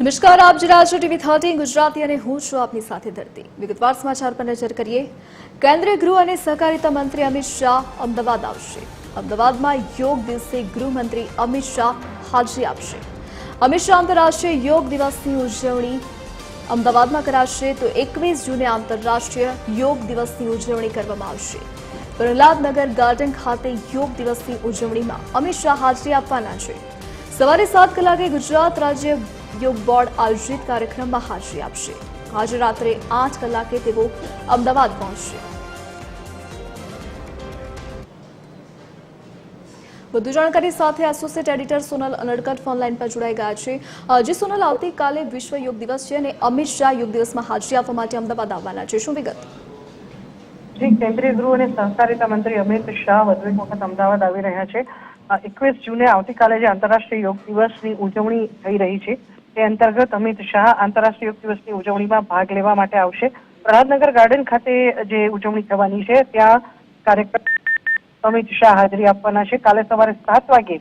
નમસ્કાર, આપ જોઈ રહ્યા છો ટીવી 13 ગુજરાતી અને હું છું આપની સાથે ધરતી। વિગતવાર સમાચાર પર નજર કરીએ। કેન્દ્રીય ગૃહ અને સહકારિતા મંત્રી અમિત શાહ અમદાવાદ આવશે। અમદાવાદમાં યોગ દિવસે ગૃહમંત્રી અમિત શાહ હાજરી આપશે। અમિત શાહ આંતરરાષ્ટ્રીય યોગ દિવસની ઉજવણી અમદાવાદમાં કરાશે તો 21 જૂને આંતરરાષ્ટ્રીય યોગ દિવસની ઉજવણી કરવામાં આવશે। પ્રહલાદનગર ગાર્ડન ખાતે યોગ દિવસની ઉજવણીમાં અમિત શાહ હાજરી આપવાના છે। સવારે 7 કલાકે ગુજરાત રાજ્ય યોગ બોર્ડ આયોજિત કાર્યક્રમમાં હાજરી આપશે। આજે રાત્રે 8 કલાકે તેઓ અમદાવાદ પહોંચશે। વધુ જાણકારી સાથે associate editor Sonal Anadkat phone line પર જોડાઈ ગયા છે। જી સોનલ, આવતીકાલે વિશ્વ યોગ દિવસ છે અને અમિત શાહ યોગ દિવસમાં હાજરી આપવા માટે અમદાવાદ આવવાના છે, શું વિગત? જી, કેન્દ્રીય ગૃહ અને સહકારિતા મંત્રી અમિત શાહ વધુ એક વખત અમદાવાદ આવી રહ્યા છે। 21 જૂને આવતીકાલે જે આંતરરાષ્ટ્રીય યોગ દિવસની ઉજવણી થઈ રહી છે તે અંતર્ગત અમિત શાહ આંતરરાષ્ટ્રીય યોગ દિવસની ઉજવણીમાં ભાગ લેવા માટે આવશે। પ્રહલાદનગર ગાર્ડન ખાતે જે ઉજવણી થવાની છે ત્યાં કાર્યક્રમ અમિત શાહ હાજરી આપવાના છે। કાલે સવારે 7 વાગે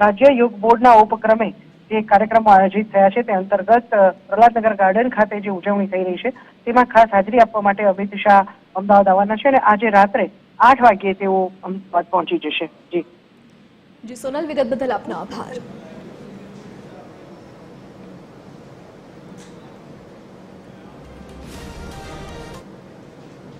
રાજ્ય યોગ બોર્ડના ઉપક્રમે જે કાર્યક્રમો આયોજિત થયા છે તે અંતર્ગત પ્રહલાદનગર ગાર્ડન ખાતે જે ઉજવણી થઈ રહી છે તેમાં ખાસ હાજરી આપવા માટે અમિત શાહ અમદાવાદ આવવાના છે અને આજે રાત્રે 8 વાગ્યે તેઓ અમદાવાદ પહોંચી જશે। જી સોનલ, વિગત બદલ આપનો આભાર।